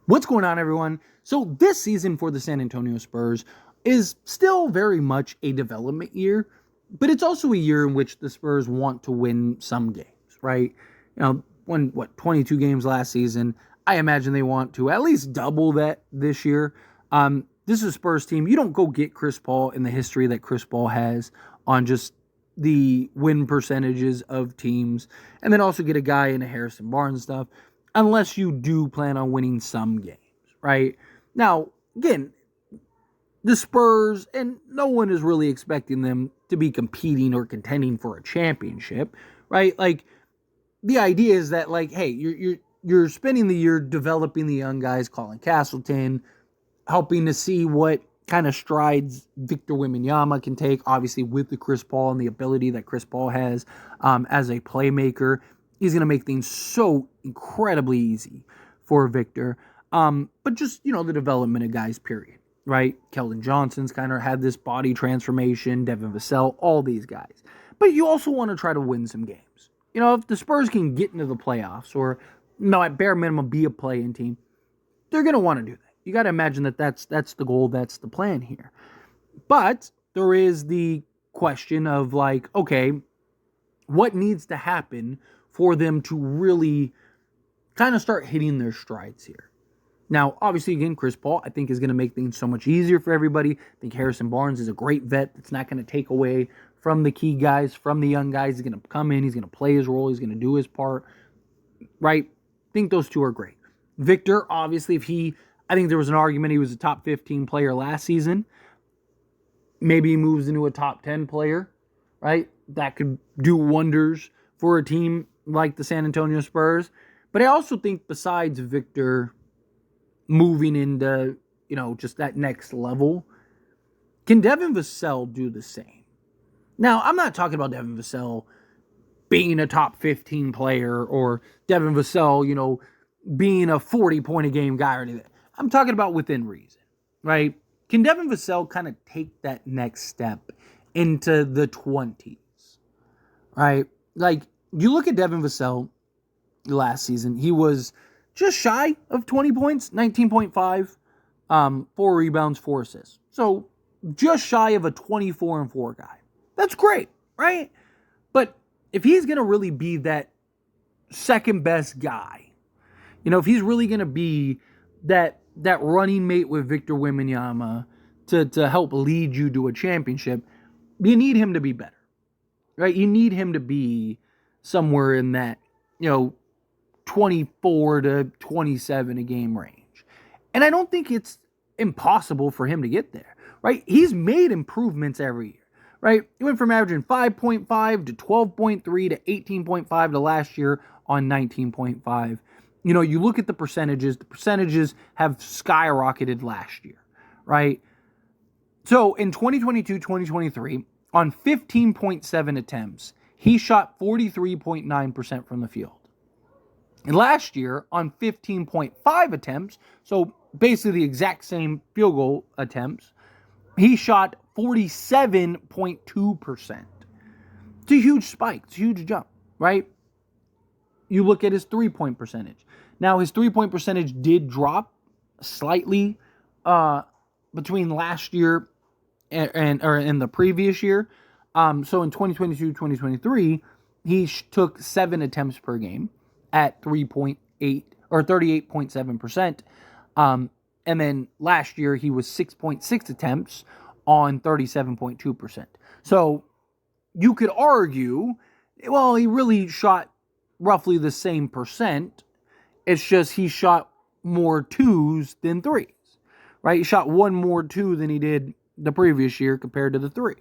What's going on, everyone? So this season for the San Antonio Spurs is still very much a development year, but it's also a year in which the Spurs want to win some games, right? Won 22 games last season. I imagine they want to at least double that this year. This is a Spurs team. You don't go get Chris Paul in the history that Chris Paul has on just the win percentages of teams, and then also get a guy in a Harrison Barnes stuff, unless you do plan on winning some games, right? Now, again, the Spurs, and no one is really expecting them to be competing or contending for a championship, right? Like, the idea is that, like, hey, you're spending the year developing the young guys, Colin Castleton, helping to see what kind of strides Victor Wembanyama can take, obviously with the Chris Paul and the ability that Chris Paul has as a playmaker. He's going to make things so incredibly easy for Victor. But just, the development of guys, period, right? Keldon Johnson's kind of had this body transformation, Devin Vassell, all these guys. But you also want to try to win some games. If the Spurs can get into the playoffs or, at bare minimum, be a play-in team, they're going to want to do that. You got to imagine that that's the goal, that's the plan here. But there is the question of, like, okay, what needs to happen for them to really kind of start hitting their strides here? Now, obviously, again, Chris Paul, I think, is going to make things so much easier for everybody. I think Harrison Barnes is a great vet that's not going to take away from the key guys, from the young guys. He's going to come in, he's going to play his role, he's going to do his part, right? I think those two are great. Victor, obviously, I think there was an argument he was a top 15 player last season. Maybe he moves into a top 10 player, right? That could do wonders for a team like the San Antonio Spurs. But I also think besides Victor moving into, just that next level, can Devin Vassell do the same? Now, I'm not talking about Devin Vassell being a top 15 player or Devin Vassell, being a 40-point-a-game guy or anything. I'm talking about within reason, right? Can Devin Vassell kind of take that next step into the 20s, right? Like, you look at Devin Vassell last season, he was just shy of 20 points, 19.5, 4 rebounds, 4 assists. So, just shy of a 24-4 guy. That's great, right? But if he's going to really be that second best guy, if he's really going to be that running mate with Victor Wembanyama to help lead you to a championship, you need him to be better, right? You need him to be somewhere in that, 24 to 27 a game range. And I don't think it's impossible for him to get there, right? He's made improvements every year, right? He went from averaging 5.5 to 12.3 to 18.5 to last year on 19.5. You look at the percentages have skyrocketed last year, right? So in 2022-2023, on 15.7 attempts, he shot 43.9% from the field. And last year, on 15.5 attempts, so basically the exact same field goal attempts, he shot 47.2%. It's a huge spike. It's a huge jump, right? You look at his three-point percentage. Now, his three-point percentage did drop slightly between last year and the previous year. So in 2022-2023, he took 7 attempts per game at 3.8 or 38.7%. And then last year, he was 6.6 attempts on 37.2%. So you could argue, well, he really shot roughly the same percent. It's just he shot more twos than threes, right? He shot one more two than he did the previous year compared to the 3.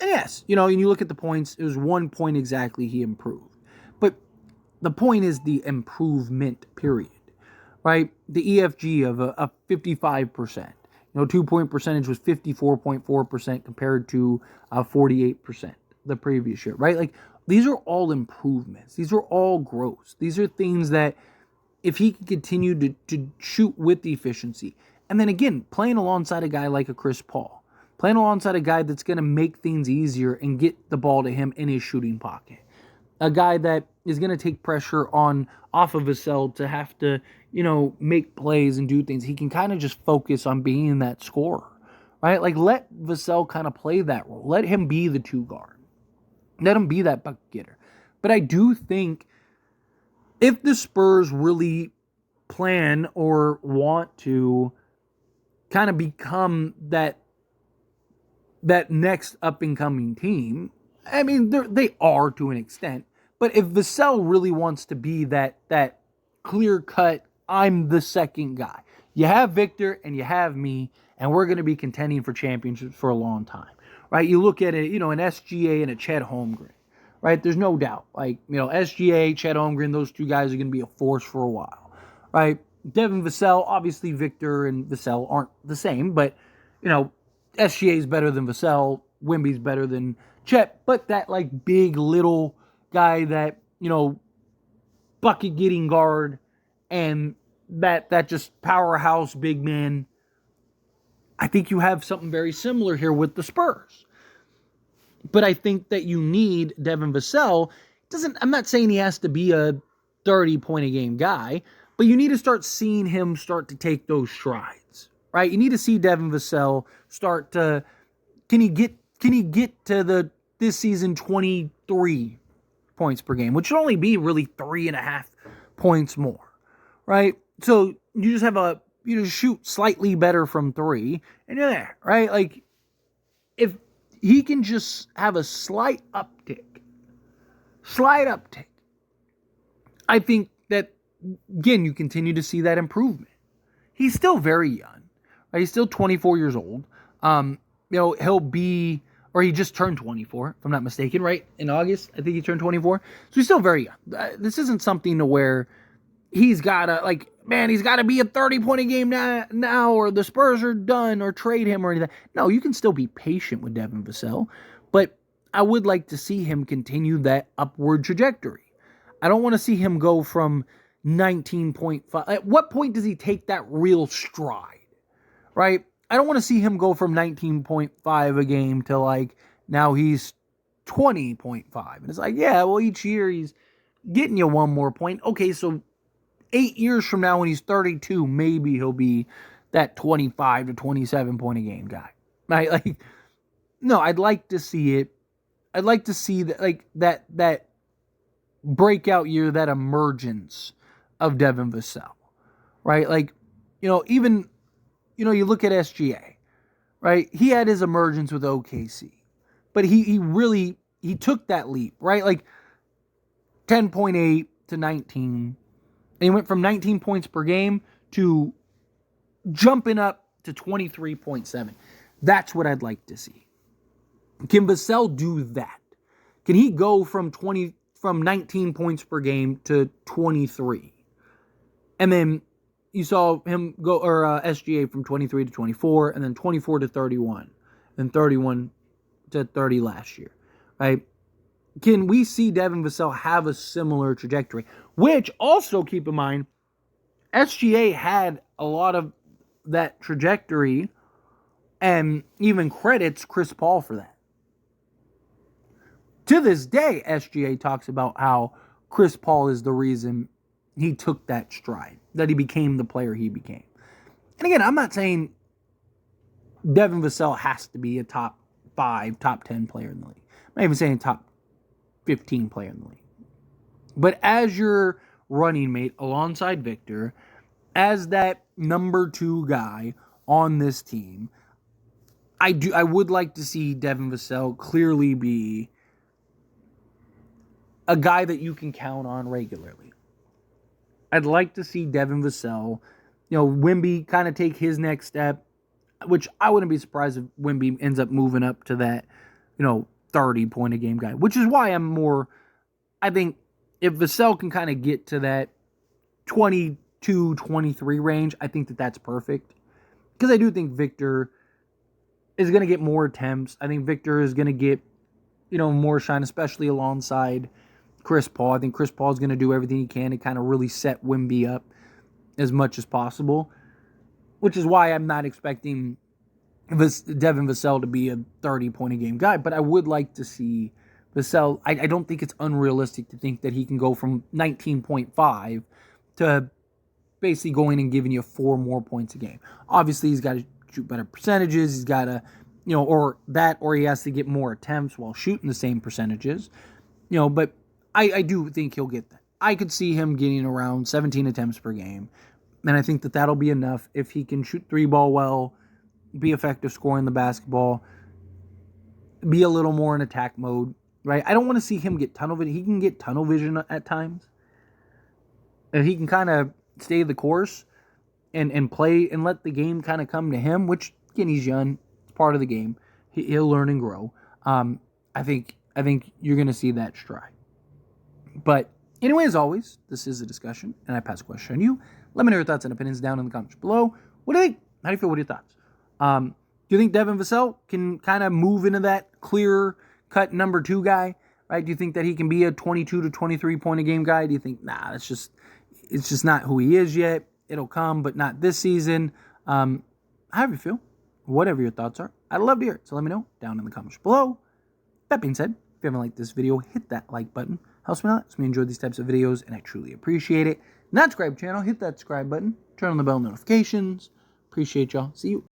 And yes, and you look at the points, it was 1 point exactly he improved. But the point is the improvement, period, right? The EFG of a 55%. 2-point percentage was 54.4% compared to 48% the previous year, right? Like, these are all improvements. These are all growths. These are things that if he can continue to shoot with efficiency, and then again, playing alongside a guy like a Chris Paul, playing alongside a guy that's going to make things easier and get the ball to him in his shooting pocket, a guy that is going to take pressure off of Vassell to have to, make plays and do things. He can kind of just focus on being that scorer, right? Like, let Vassell kind of play that role. Let him be the two guard. Let him be that bucket getter. But I do think if the Spurs really plan or want to kind of become that next up-and-coming team, I mean, they are to an extent. But if Vassell really wants to be that clear-cut, I'm the second guy. You have Victor and you have me, and we're going to be contending for championships for a long time, right? You look at it, an SGA and a Chet Holmgren, right? There's no doubt. Like, SGA, Chet Holmgren, those two guys are going to be a force for a while, right? Devin Vassell, obviously Victor and Vassell aren't the same, but, SGA is better than Vassell, Wemby's better than Chet, but that, like, big little guy that, bucket-getting guard and that just powerhouse big man, I think you have something very similar here with the Spurs. But I think that you need Devin Vassell. I'm not saying he has to be a 30-point-a-game guy, but you need to start seeing him start to take those strides, right? You need to see Devin Vassell start to, can he get to this season 23 points per game, which should only be really 3.5 points more, right? So you just have you just shoot slightly better from three, and you're there, right? Like, if he can just have a slight uptick, I think that, again, you continue to see that improvement. He's still very young, right? He's still 24 years old. He'll be, or he just turned 24, if I'm not mistaken, right? In August, I think he turned 24. So he's still very young. This isn't something to where he's got to be a 30-point-a-game now, or the Spurs are done, or trade him, or anything. No, you can still be patient with Devin Vassell, but I would like to see him continue that upward trajectory. I don't want to see him go from 19.5. At what point does he take that real stride, right? I don't want to see him go from 19.5 a game to, like, now he's 20.5. And it's like, yeah, well, each year he's getting you one more point. Okay, so 8 years from now when he's 32, maybe he'll be that 25 to 27 point a game guy. Right? Like, no, I'd like to see it. I'd like to see that, like, that breakout year, that emergence of Devin Vassell. Right? Like, even, you look at SGA, right? He had his emergence with OKC, but he really took that leap, right? Like 10.8 to 19, and he went from 19 points per game to jumping up to 23.7. That's what I'd like to see. Can Vassell do that? Can he go from 19 points per game to 23? And then you saw him go, or SGA from 23 to 24, and then 24 to 31, and 31 to 30 last year, right? Can we see Devin Vassell have a similar trajectory? Which, also keep in mind, SGA had a lot of that trajectory, and even credits Chris Paul for that. To this day, SGA talks about how Chris Paul is the reason he took that stride, that he became the player he became. And again, I'm not saying Devin Vassell has to be a top 5, top 10 player in the league. I'm not even saying top 15 player in the league. But as your running mate alongside Victor, as that number 2 guy on this team, I would like to see Devin Vassell clearly be a guy that you can count on regularly. I'd like to see Devin Vassell, Wemby kind of take his next step, which I wouldn't be surprised if Wemby ends up moving up to that, 30-point-a-game guy, which is why I think if Vassell can kind of get to that 22, 23 range, I think that's perfect. Because I do think Victor is going to get more attempts. I think Victor is going to get, more shine, especially alongside Chris Paul. I think Chris Paul is going to do everything he can to kind of really set Wemby up as much as possible, which is why I'm not expecting Devin Vassell to be a 30-point-a-game guy, but I would like to see Vassell, I don't think it's unrealistic to think that he can go from 19.5 to basically going and giving you 4 more points a game. Obviously, he's got to shoot better percentages. He's got to, or he has to get more attempts while shooting the same percentages. But I do think he'll get that. I could see him getting around 17 attempts per game. And I think that that'll be enough if he can shoot 3-ball well, be effective scoring the basketball, be a little more in attack mode, right? I don't want to see him get tunnel vision. He can get tunnel vision at times. If he can kind of stay the course and play and let the game kind of come to him, which, again, he's young. It's part of the game. He'll learn and grow. I think you're going to see that stride. But anyway, as always, this is a discussion, and I pass a question on you. Let me know your thoughts and opinions down in the comments below. What do you think? How do you feel? What are your thoughts? Do you think Devin Vassell can kind of move into that clear-cut number 2 guy? Right? Do you think that he can be a 22 to 23 point a game guy? Do you think, it's just not who he is yet? It'll come, but not this season. However you feel, whatever your thoughts are, I'd love to hear it. So let me know down in the comments below. That being said, if you haven't liked this video, hit that like button. Helps me out. Helps me enjoy these types of videos, and I truly appreciate it. Not subscribe channel, hit that subscribe button. Turn on the bell notifications. Appreciate y'all. See you.